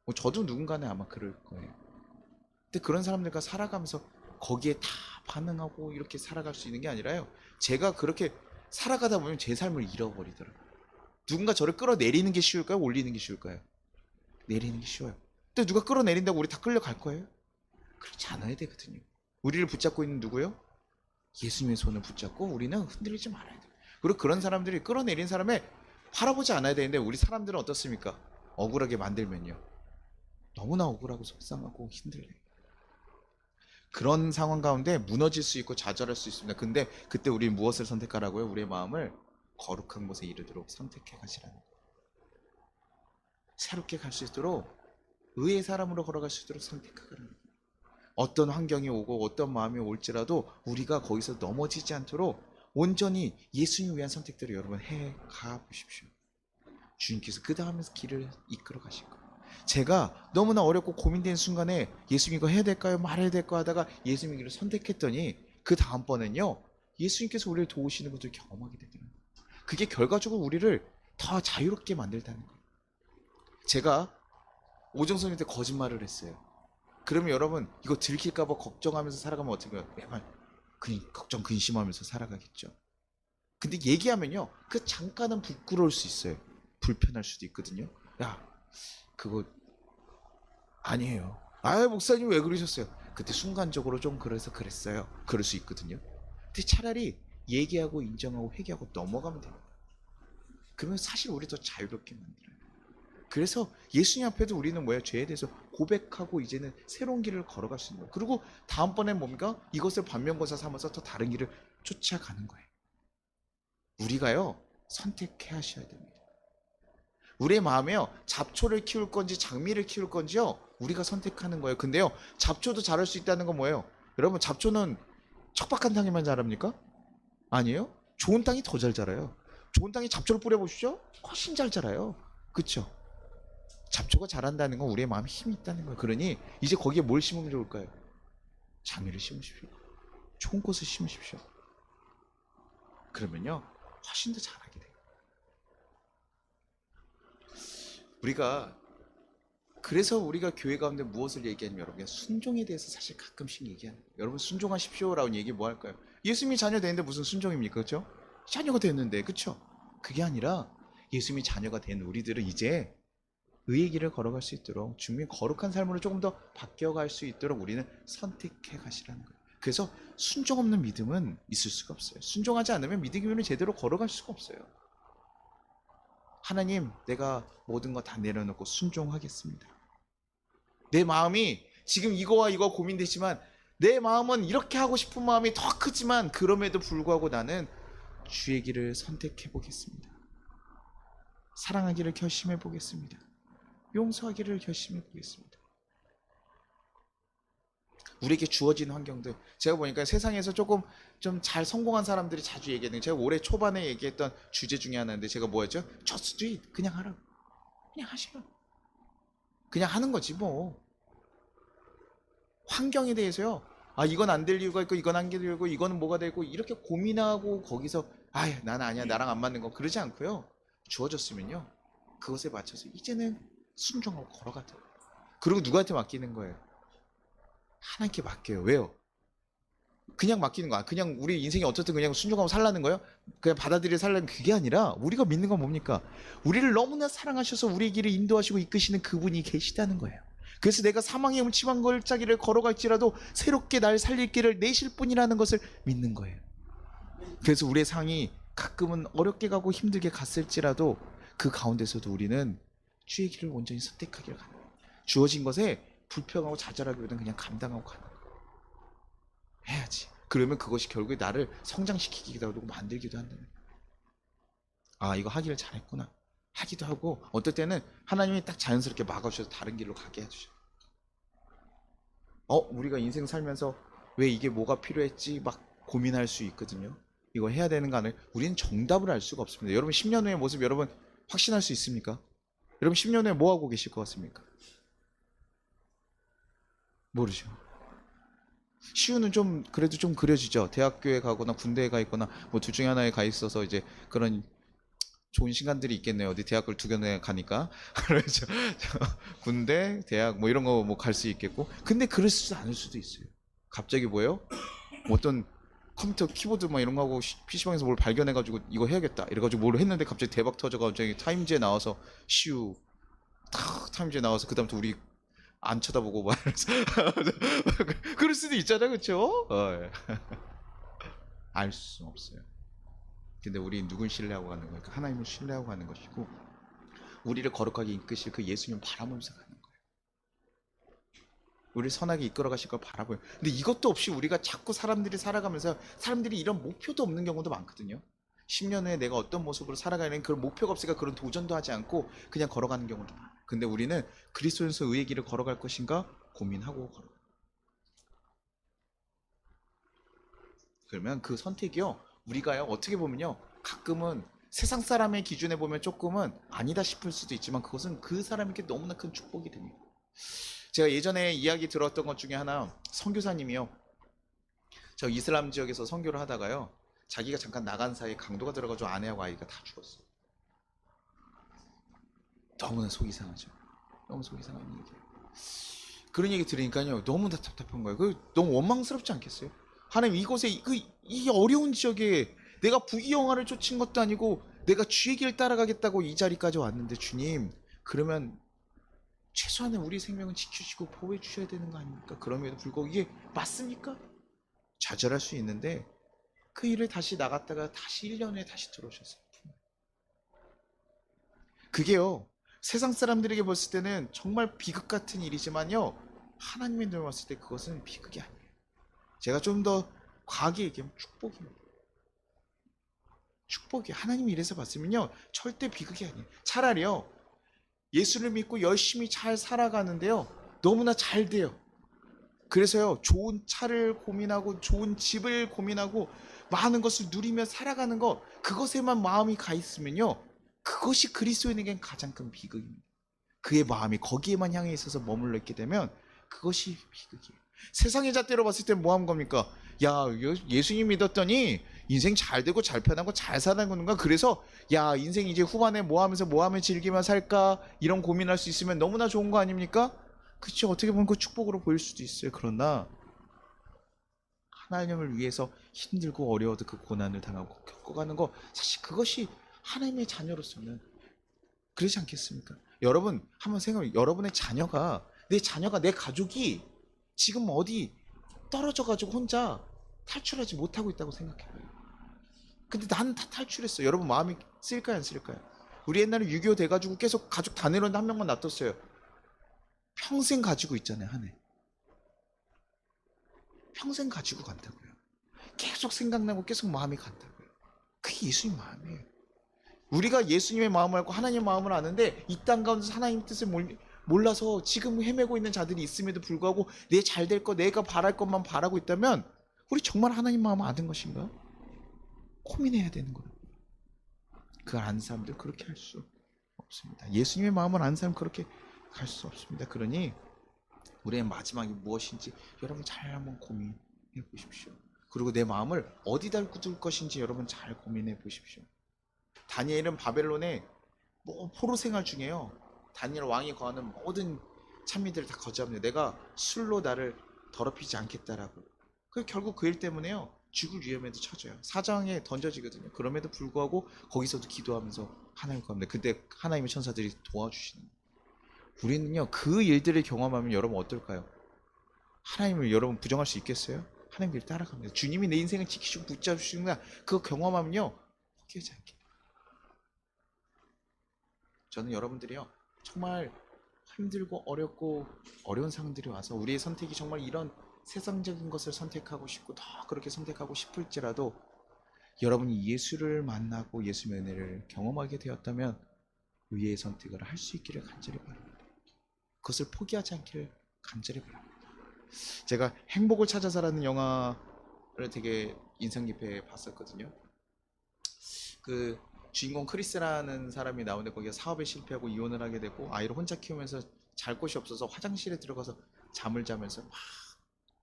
뭐 저도 누군가는 아마 그럴 거예요. 근데 그런 사람들과 살아가면서 거기에 다 반응하고 이렇게 살아갈 수 있는 게 아니라요 제가 그렇게 살아가다 보면 제 삶을 잃어버리더라고요. 누군가 저를 끌어내리는 게 쉬울까요? 올리는 게 쉬울까요? 내리는 게 쉬워요. 근데 누가 끌어내린다고 우리 다 끌려갈 거예요? 그렇지 않아야 되거든요. 우리를 붙잡고 있는 누구요? 예수님의 손을 붙잡고 우리는 흔들리지 말아야 돼요. 그리고 그런 사람들이 끌어내린 사람의 바라보지 않아야 되는데 우리 사람들은 어떻습니까? 억울하게 만들면요. 너무나 억울하고 속상하고 힘들게. 그런 상황 가운데 무너질 수 있고 좌절할 수 있습니다. 근데 그때 우리 무엇을 선택하라고요? 우리의 마음을 거룩한 곳에 이르도록 선택해 가시라는 거예요. 새롭게 갈 수 있도록 의의 사람으로 걸어갈 수 있도록 선택하라는 거예요. 어떤 환경이 오고 어떤 마음이 올지라도 우리가 거기서 넘어지지 않도록 온전히 예수님 위한 선택들을 여러분 해 가 보십시오. 주님께서 그 다음에 길을 이끌어 가실 거예요. 제가 너무나 어렵고 고민된 순간에 예수님 이거 해야 될까요? 말해야 될까 하다가 예수님 길을 선택했더니 그 다음번엔요 예수님께서 우리를 도우시는 것을 경험하게 되더라고요. 그게 결과적으로 우리를 더 자유롭게 만들다는 거예요. 제가 오정선한테 거짓말을 했어요. 그러면 여러분 이거 들킬까봐 걱정하면서 살아가면 어떻게 해요? 매번 걱정 근심하면서 살아가겠죠. 근데 얘기하면요 그 잠깐은 부끄러울 수 있어요. 불편할 수도 있거든요. 야 그거 아니에요. 아 목사님 왜 그러셨어요? 그때 순간적으로 좀 그래서 그랬어요. 그럴 수 있거든요. 근데 차라리 얘기하고 인정하고 회개하고 넘어가면 돼요. 그러면 사실 우리 더 자유롭게 만들어요. 그래서 예수님 앞에도 우리는 뭐야? 죄에 대해서 고백하고 이제는 새로운 길을 걸어갈 수 있는 거예요. 그리고 다음번엔 뭡니까? 이것을 반면교사 삼아서 더 다른 길을 쫓아가는 거예요. 우리가요 선택해 하셔야 됩니다. 우리의 마음에요 잡초를 키울 건지 장미를 키울 건지요 우리가 선택하는 거예요. 근데요 잡초도 자랄 수 있다는 건 뭐예요? 여러분 잡초는 척박한 땅에만 자랍니까? 아니에요. 좋은 땅이 더 잘 자라요. 좋은 땅에 잡초를 뿌려보시죠 훨씬 잘 자라요. 그쵸? 잡초가 자란다는 건 우리의 마음에 힘이 있다는 거예요. 그러니 이제 거기에 뭘 심으면 좋을까요? 장미를 심으십시오. 좋은 꽃을 심으십시오. 그러면요 훨씬 더 잘하게 돼요. 우리가 그래서 우리가 교회 가운데 무엇을 얘기하냐면 여러분 순종에 대해서 사실 가끔씩 얘기하는 거예요. 여러분 순종하십시오라는 얘기 뭐 할까요? 예수님이 자녀 되는데 무슨 순종입니까? 그렇죠? 자녀가 됐는데 그렇죠? 그게 아니라 예수님이 자녀가 된 우리들은 이제 의의 길을 걸어갈 수 있도록 주님의 거룩한 삶으로 조금 더 바뀌어갈 수 있도록 우리는 선택해 가시라는 거예요. 그래서 순종 없는 믿음은 있을 수가 없어요. 순종하지 않으면 믿음을 제대로 걸어갈 수가 없어요. 하나님 내가 모든 거 다 내려놓고 순종하겠습니다. 내 마음이 지금 이거와 이거 고민되지만 내 마음은 이렇게 하고 싶은 마음이 더 크지만 그럼에도 불구하고 나는 주의 길을 선택해 보겠습니다. 사랑하기를 결심해 보겠습니다. 용서하기를 결심해 보겠습니다. 우리에게 주어진 환경들 제가 보니까 세상에서 조금 좀 잘 성공한 사람들이 자주 얘기하는 제가 올해 초반에 얘기했던 주제 중에 하나인데 제가 뭐였죠? Just do it. 그냥 하라. 그냥 하시라. 그냥 하는 거지 뭐. 환경에 대해서요. 아 이건 안 될 이유가 있고 이건 안 될 이유고 이거는 뭐가 되고 이렇게 고민하고 거기서 아 나는 아니야 나랑 안 맞는 거 그러지 않고요. 주어졌으면요. 그것에 맞춰서 이제는 순종하고 걸어가자. 그리고 누구한테 맡기는 거예요? 하나님께 맡겨요. 왜요? 그냥 맡기는 거야. 그냥 우리 인생이 어쨌든 그냥 순종하고 살라는 거예요? 그냥 받아들여 살라는 그게 아니라 우리가 믿는 건 뭡니까? 우리를 너무나 사랑하셔서 우리의 길을 인도하시고 이끄시는 그분이 계시다는 거예요. 그래서 내가 사망의 음침한 걸짜기를 걸어갈지라도 새롭게 날 살릴 길을 내실 뿐이라는 것을 믿는 거예요. 그래서 우리의 상이 가끔은 어렵게 가고 힘들게 갔을지라도 그 가운데서도 우리는 주의 길을 온전히 선택하기를 가는 거예요. 주어진 것에 불평하고 좌절하기보다는 그냥 감당하고 가는 거예요. 해야지. 그러면 그것이 결국에 나를 성장시키기도 하고 만들기도 한다는 거예요. 아 이거 하기를 잘했구나 하기도 하고 어떨 때는 하나님이 딱 자연스럽게 막아주셔서 다른 길로 가게 해주셔요. 우리가 인생 살면서 왜 이게 뭐가 필요했지 막 고민할 수 있거든요. 이거 해야 되는 거 아니에요? 우리는 정답을 알 수가 없습니다. 여러분 10년 후의 모습 여러분 확신할 수 있습니까? 여러분 10년 후에 뭐 하고 계실 것 같습니까? 모르죠. 시우는 좀 그래도 좀 그려지죠. 대학교에 가거나 군대에 가 있거나 뭐 둘 중에 하나에 가 있어서 이제 그런 좋은 시간들이 있겠네요. 어디 대학을 두 군데 가니까 그렇죠. 군대, 대학 뭐 이런 거 뭐 갈 수 있겠고. 근데 그럴지도 않을 수도 있어요. 갑자기 뭐예요? 어떤 컴퓨터 키보드 막 이런 거 하고 PC방에서 뭘 발견해가지고 이거 해야겠다 이래가지고 뭘 했는데 갑자기 대박 터져가지고 타임즈에 나와서 시우 탁 타임즈에 나와서 그다음부터 우리 안 쳐다보고 말해서 그럴 수도 있잖아요, 그렇죠? 알 수 없어요. 근데 우리 누군 신뢰하고 가는 거예요? 하나님을 신뢰하고 가는 것이고, 우리를 거룩하게 이끄실 그 예수님 바라보면서 가는 거예요. 우리를 선하게 이끌어 가실 걸 바라보요. 근데 이것도 없이 우리가 자꾸 사람들이 살아가면서, 사람들이 이런 목표도 없는 경우도 많거든요. 10년 후에 내가 어떤 모습으로 살아가는 그런 목표가 없으니까 그런 도전도 하지 않고 그냥 걸어가는 경우도 많아요. 근데 우리는 그리스도인서 의의 길을 걸어갈 것인가 고민하고 걸어. 그러면 그 선택이요, 우리가요, 어떻게 보면요, 가끔은 세상 사람의 기준에 보면 조금은 아니다 싶을 수도 있지만, 그것은 그 사람에게 너무나 큰 축복이 됩니다. 제가 예전에 이야기 들었던 것 중에 하나, 선교사님이요, 저 이슬람 지역에서 선교를 하다가요, 자기가 잠깐 나간 사이에 강도가 들어가지고 아내하고 아이가 다 죽었어요. 너무나 속이 상하죠. 너무 속이 상한 얘기예요. 그런 얘기 들으니까요, 너무나 답답한 거예요. 그 너무 원망스럽지 않겠어요? 하나님, 이곳에 이 어려운 지역에 내가 부귀영화를 쫓은 것도 아니고 내가 주의 길 따라가겠다고 이 자리까지 왔는데, 주님, 그러면 최소한의 우리 생명은 지켜주시고 보호해 주셔야 되는 거 아닙니까? 그럼에도 불구하고 이게 맞습니까? 좌절할 수 있는데, 그 일을 다시 나갔다가 다시 1년 후에 다시 들어오셨어요. 그게요, 세상 사람들에게 봤을 때는 정말 비극 같은 일이지만요, 하나님의 눈에 봤을 때 그것은 비극이 아니에요. 제가 좀 더 과하게 얘기하면 축복입니다. 축복이, 하나님이 이래서 봤으면요, 절대 비극이 아니에요. 차라리요, 예수를 믿고 열심히 잘 살아가는데요, 너무나 잘 돼요. 그래서요, 좋은 차를 고민하고 좋은 집을 고민하고 많은 것을 누리며 살아가는 것, 그것에만 마음이 가 있으면요, 그것이 그리스도인에겐 가장 큰 비극입니다. 그의 마음이 거기에만 향해 있어서 머물러 있게 되면 그것이 비극이에요. 세상의 잣대로 봤을 때 뭐 한 겁니까? 야, 예수님 믿었더니 인생 잘 되고 잘 편하고 잘 사는 건가? 그래서 야, 인생 이제 후반에 뭐 하면서 뭐 하면 즐기며 살까? 이런 고민할 수 있으면 너무나 좋은 거 아닙니까? 그치, 어떻게 보면 그 축복으로 보일 수도 있어요. 그러나 하나님을 위해서 힘들고 어려워도 그 고난을 당하고 겪어가는 거, 사실 그것이 하나님의 자녀로서는 그러지 않겠습니까? 여러분 한번 생각해, 여러분의 자녀가, 내 자녀가, 내 가족이 지금 어디 떨어져 가지고 혼자 탈출하지 못하고 있다고 생각해봐요. 근데 나는 다 탈출했어. 여러분 마음이 쓸까요, 안 쓸까요? 우리 옛날에 6.25 돼가지고 계속 가족 다 내렸는데 한 명만 놔뒀어요. 평생 가지고 있잖아요, 한 해. 평생 가지고 간다고요. 계속 생각나고 계속 마음이 간다고요. 그게 예수님 마음이에요. 우리가 예수님의 마음을 알고 하나님의 마음을 아는데, 이 땅 가운데서 하나님의 뜻을 몰라서 지금 헤매고 있는 자들이 있음에도 불구하고 내 잘 될 것, 내가 바랄 것만 바라고 있다면, 우리 정말 하나님 마음을 아는 것인가? 고민해야 되는 거예요. 그걸 아는 사람들 그렇게 할 수 없습니다. 예수님의 마음을 아는 사람 그렇게 갈 수 없습니다. 그러니 우리의 마지막이 무엇인지 여러분 잘 한번 고민해 보십시오. 그리고 내 마음을 어디다 둘 것인지 여러분 잘 고민해 보십시오. 다니엘은 바벨론의 포로 생활 중에요, 다니엘 왕이 거하는 모든 찬미들을 다 거절합니다. 내가 술로 나를 더럽히지 않겠다라고. 결국 그 일 때문에요, 죽을 위험에도 처져요. 사장에 던져지거든요. 그럼에도 불구하고 거기서도 기도하면서 하나님 구합니다. 그때 하나님의 천사들이 도와주시는 거예요. 우리는요, 그 일들을 경험하면 여러분 어떨까요? 하나님을 여러분 부정할 수 있겠어요? 하나님 길 따라갑니다. 주님이 내 인생을 지키시고 붙잡으시는구나, 그거 경험하면요, 포기하지 않게. 저는 여러분들이요, 정말 힘들고 어렵고 어려운 상황들이 와서 우리의 선택이 정말 이런 세상적인 것을 선택하고 싶고 더 그렇게 선택하고 싶을지라도, 여러분이 예수를 만나고 예수의 은혜를 경험하게 되었다면 의의 선택을 할 수 있기를 간절히 바랍니다. 그것을 포기하지 않기를 간절히 바랍니다. 제가 행복을 찾아서라는 영화를 되게 인상 깊게 봤었거든요. 그 주인공 크리스라는 사람이 나오는데, 거기가 사업에 실패하고 이혼을 하게 되고 아이를 혼자 키우면서 잘 곳이 없어서 화장실에 들어가서 잠을 자면서 막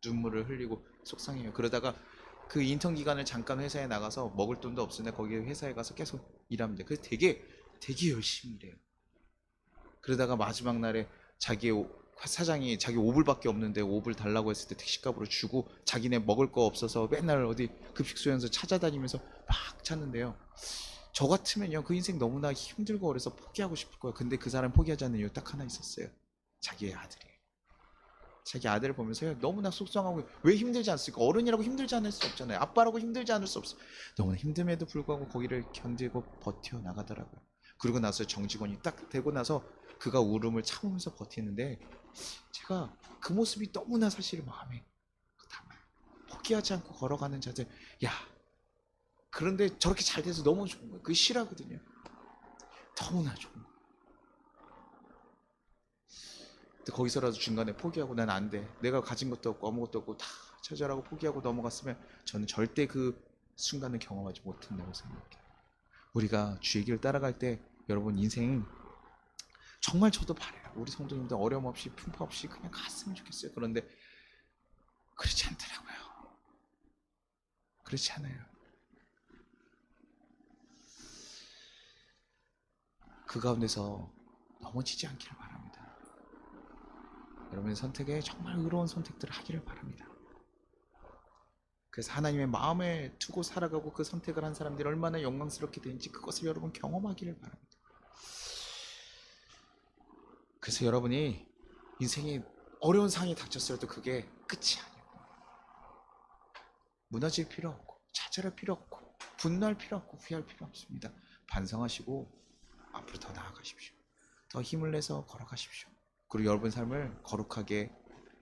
눈물을 흘리고 속상해요. 그러다가 그 인턴 기간을 잠깐 회사에 나가서 먹을 돈도 없으니까 거기 회사에 가서 계속 일합니다. 그래서 되게 열심히 일해요. 그러다가 마지막 날에 사장이 자기 5불밖에 없는데 5불 달라고 했을 때 택시값으로 주고, 자기네 먹을 거 없어서 맨날 어디 급식소에서 찾아다니면서 막 찾는데요, 저 같으면요, 그 인생 너무나 힘들고 어려서 포기하고 싶을 거예요. 근데 그 사람 포기하지 않는 이유 딱 하나 있었어요. 자기의 아들이에요. 자기 아들을 보면서 너무나 속상하고, 왜 힘들지 않습니까? 어른이라고 힘들지 않을 수 없잖아요. 아빠라고 힘들지 않을 수 없어. 너무나 힘듦에도 불구하고 거기를 견디고 버텨 나가더라고요. 그러고 나서 정직원이 딱 되고 나서 그가 울음을 참으면서 버티는데, 제가 그 모습이 너무나 사실 마음에 담아요. 포기하지 않고 걸어가는 자들, 야, 그런데 저렇게 잘 돼서 너무 좋은 거예요. 그게 실하거든요. 너무나 좋은 거예요. 근데 거기서라도 중간에 포기하고, 난 안 돼, 내가 가진 것도 없고 아무것도 없고 다 처절하고 포기하고 넘어갔으면 저는 절대 그 순간을 경험하지 못한다고 생각해요. 우리가 주의 길을 따라갈 때 여러분, 인생 정말 저도 바래요. 우리 성도님들 어려움 없이 풍파 없이 그냥 갔으면 좋겠어요. 그런데 그렇지 않더라고요. 그렇지 않아요. 그 가운데서 넘어지지 않기를 바랍니다. 여러분의 선택에 정말 의로운 선택들을 하기를 바랍니다. 그래서 하나님의 마음에 두고 살아가고 그 선택을 한 사람들이 얼마나 영광스럽게 되는지 그것을 여러분 경험하기를 바랍니다. 그래서 여러분이 인생이 어려운 상황이 닥쳤을 때 그게 끝이 아니에요. 무너질 필요 없고 좌절할 필요 없고 분노할 필요 없고 후회할 필요 없습니다. 반성하시고 앞으로 더 나아가십시오. 더 힘을 내서 걸어가십시오. 그리고 여러분 삶을 거룩하게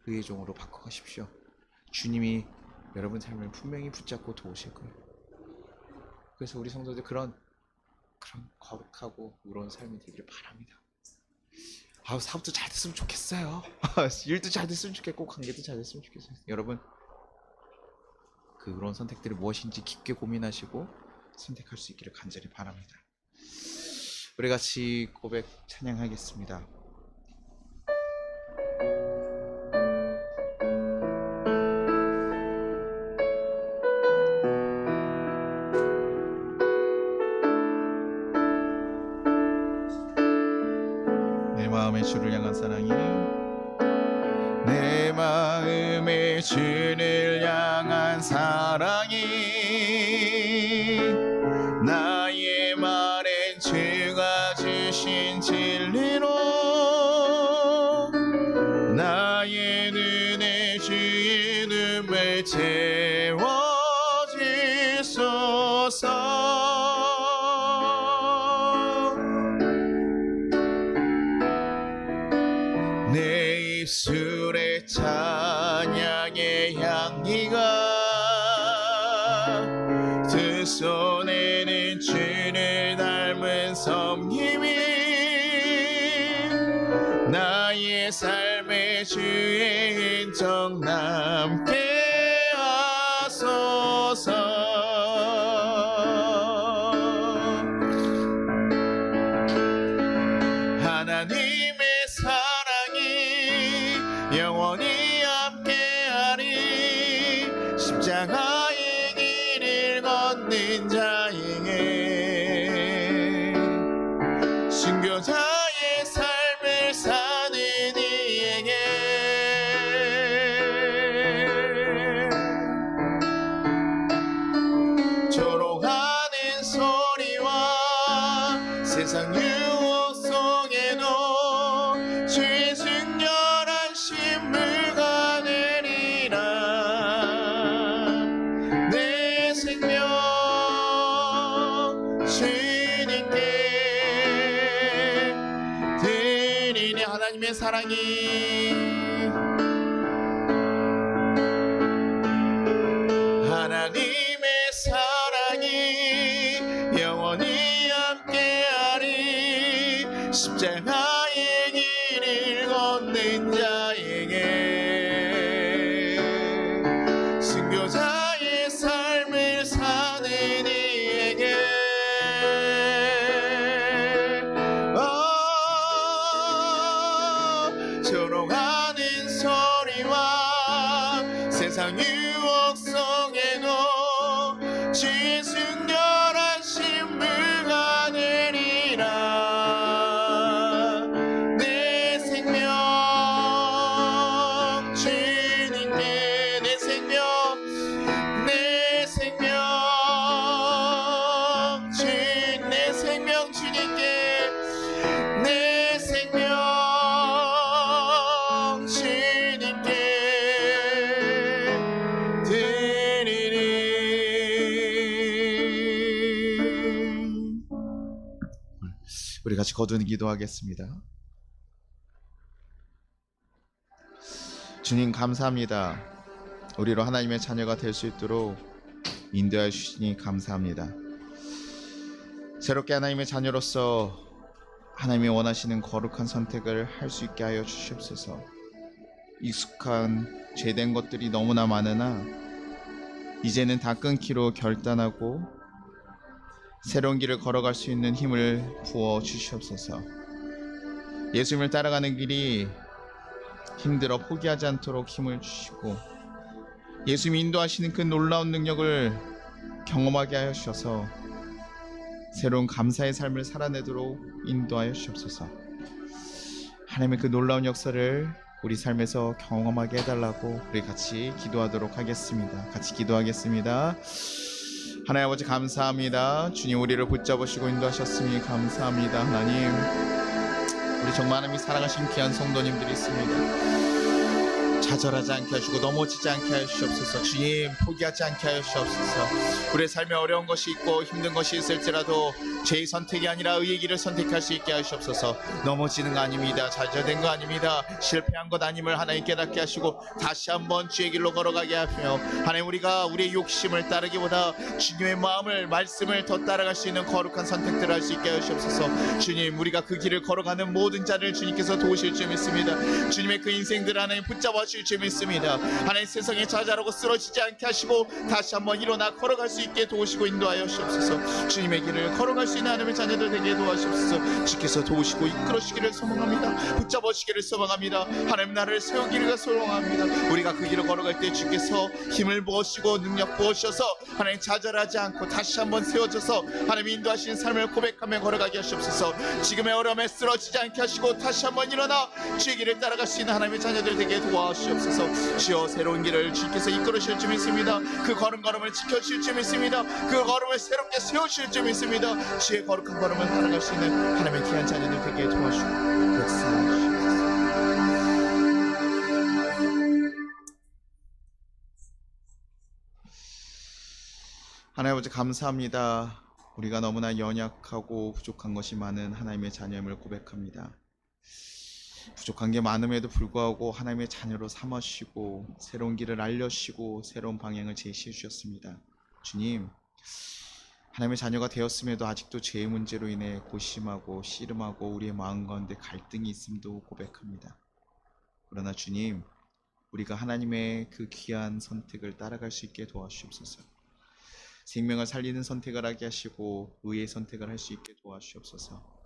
의의 종으로 바꿔가십시오. 주님이 여러분 삶을 분명히 붙잡고 도우실 거예요. 그래서 우리 성도들 그런 거룩하고 의로운 삶이 되기를 바랍니다. 사업도 잘 됐으면 좋겠어요. 일도 잘 됐으면 좋겠고 관계도 잘 됐으면 좋겠어요. 여러분, 그 의로운 선택들이 무엇인지 깊게 고민하시고 선택할 수 있기를 간절히 바랍니다. 우리 같이 고백 찬양하겠습니다. 내 마음의 주를 향한 사랑이, 내 마음의 주를 향한 사랑이, 나의 말엔 주가 주신 진리로, 나의 눈에 주의 눈물 채워주소서. 내 입술의 찬양의 향기가, 두 손에는 주를 닮은 섬김이, 나의 삶의 주의 흔적 남게 하소서. 하나님의 사랑이 영원히 함께하리, 십자가의 길을 걷는 자에게, 순교자의 삶을 사는 이에게, 조롱하는 소리와 세상 유혹 속에도 주의 순결한 신부가 되리라. 내 생명 주님께 드리니. 하나님의 사랑이, 하나님의 사랑이 영원히 함께하리, 십자가의 길을 걷는 자에게, 순교자의 삶을 사는 이에게, 조롱하는 소리와 세상 유혹 속에도 주의 순결한 신부가 되리라. 내 생명 주님께, 내 생명, 내 생명 내 생명 주님께, 내 생명 주님께 우리 같이 거두는 기도하겠습니다. 주님 감사합니다. 우리로 하나님의 자녀가 될 수 있도록 인도해 주시니 감사합니다. 새롭게 하나님의 자녀로서 하나님이 원하시는 거룩한 선택을 할 수 있게 하여 주시옵소서. 익숙한 죄된 것들이 너무나 많으나 이제는 다 끊기로 결단하고 새로운 길을 걸어갈 수 있는 힘을 부어 주시옵소서. 예수님을 따라가는 길이 힘들어 포기하지 않도록 힘을 주시고 예수님이 인도하시는 그 놀라운 능력을 경험하게 하여 주셔서 새로운 감사의 삶을 살아내도록 인도하여 주옵소서. 하나님의 그 놀라운 역사를 우리 삶에서 경험하게 해달라고 우리 같이 기도하도록 하겠습니다. 같이 기도하겠습니다. 하나님 아버지 감사합니다. 주님 우리를 붙잡으시고 인도하셨으니 감사합니다. 하나님 우리 정말 하나님이 사랑하신 귀한 성도님들이 있습니다. 좌절하지 않게 하시고 넘어지지 않게 하여 주시옵소서. 주님 포기하지 않게 하여 주시옵소서. 우리의 삶에 어려운 것이 있고 힘든 것이 있을지라도 죄의 선택이 아니라 의의 길을 선택할 수 있게 하여 주시옵소서. 넘어지는 거 아닙니다. 좌절된 거 아닙니다. 실패한 것 아님을 하나님 깨닫게 하시고 다시 한번 주의 길로 걸어가게 하며 하나님 우리가 우리의 욕심을 따르기보다 주님의 마음을 말씀을 더 따라갈 수 있는 거룩한 선택들을 할 수 있게 하여 주시옵소서. 주님 우리가 그 길을 걸어가는 모든 자를 주님께서 도우실 줄 믿습니다. 주님의 그 인생들을 하나님 붙잡아 주실 줄 믿습니다. 하나님 세상에 좌절하고 쓰러지지 않게 하시고 다시 한번 일어나 걸어갈 수 있게 도우시고 인도하여 주옵소서. 주님의 길을 걸어갈 수 있는 하나님의 자녀들 되게 도와주옵소서. 주께서 도우시고 이끌어주시기를 소망합니다. 붙잡아주시기를 소망합니다. 하나님 나를 세우기를 소망합니다. 우리가 그 길을 걸어갈 때 주께서 힘을 부으시고 능력 부으셔서 하나님 좌절하지 않고 다시 한번 세워져서 하나님 인도하신 삶을 고백하며 걸어가게 하시옵소서. 지금의 어려움에 쓰러지지 않게 하시고 다시 한번 일어나 주의 길을 따라갈 수 있는 하나님의 자녀들 되게 도와주옵소서. 주여 새로운 길을 주께서 이끌으실 줄 믿습니다. 그 걸음걸음을 지켜주실 줄 믿습니다. 그 걸음을 새롭게 세우실 줄 믿습니다. 주의 거룩한 걸음을 따라갈 수 있는 하나님의 귀한 자녀들 되게 도와주시고 역사하시옵소서. 하나님 아버지 감사합니다. 우리가 너무나 연약하고 부족한 것이 많은 하나님의 자녀임을 고백합니다. 부족한 게 많음에도 불구하고 하나님의 자녀로 삼으시고 새로운 길을 알려주시고 새로운 방향을 제시해 주셨습니다. 주님 하나님의 자녀가 되었음에도 아직도 죄의 문제로 인해 고심하고 씨름하고 우리의 마음 가운데 갈등이 있음도 고백합니다. 그러나 주님 우리가 하나님의 그 귀한 선택을 따라갈 수 있게 도와주시옵소서. 생명을 살리는 선택을 하게 하시고 의의 선택을 할 수 있게 도와주시옵소서.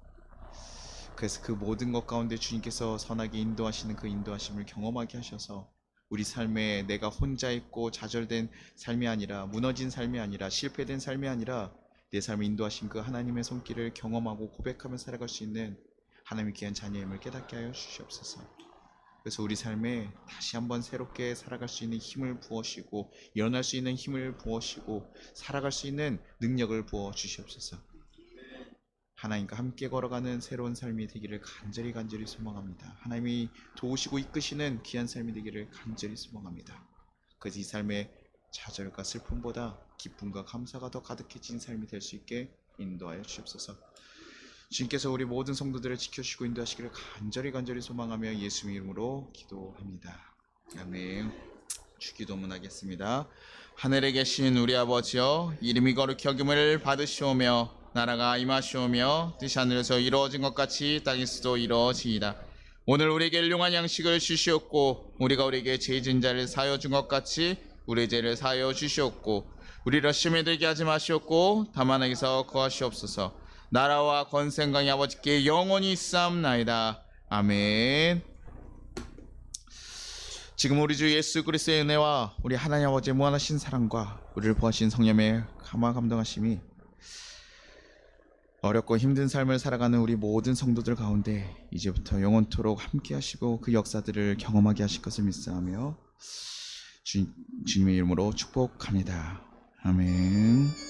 그래서 그 모든 것 가운데 주님께서 선하게 인도하시는 그 인도하심을 경험하게 하셔서 우리 삶에 내가 혼자 있고 좌절된 삶이 아니라 무너진 삶이 아니라 실패된 삶이 아니라 내 삶을 인도하신 그 하나님의 손길을 경험하고 고백하며 살아갈 수 있는 하나님의 귀한 자녀임을 깨닫게 하여 주시옵소서. 그래서 우리 삶에 다시 한번 새롭게 살아갈 수 있는 힘을 부어주시고 일어날 수 있는 힘을 부어주시고 살아갈 수 있는 능력을 부어주시옵소서. 하나님과 함께 걸어가는 새로운 삶이 되기를 간절히 소망합니다. 하나님이 도우시고 이끄시는 귀한 삶이 되기를 간절히 소망합니다. 그래서 이 삶의 좌절과 슬픔보다 기쁨과 감사가 더 가득해진 삶이 될 수 있게 인도하여 주옵소서. 주님께서 우리 모든 성도들을 지켜주시고 인도하시기를 간절히 소망하며 예수님 이름으로 기도합니다. 아멘. 주기도문 하겠습니다. 하늘에 계신 우리 아버지여 이름이 거룩히 여김을 받으시오며 나라가 임하시오며 뜻이 하늘에서 이루어진 것 같이 땅에서도 이루어지이다. 오늘 우리에게 일용할 양식을 주시옵고 우리가 우리에게 죄 지은 자를 사하여 준 것 같이 우리의 죄를 사하여 주시옵고 우리를 시험에 들게 하지 마시옵고 다만 악에서 구하시옵소서. 나라와 권세가 아버지께 영원히 있사옵나이다. 아멘. 지금 우리 주 예수 그리스도의 은혜와 우리 하나님 아버지의 무한하신 사랑과 우리를 보하신 성령의 감화감동하심이 어렵고 힘든 삶을 살아가는 우리 모든 성도들 가운데 이제부터 영원토록 함께 하시고 그 역사들을 경험하게 하실 것을 믿사하며 주님의 이름으로 축복합니다. 아멘.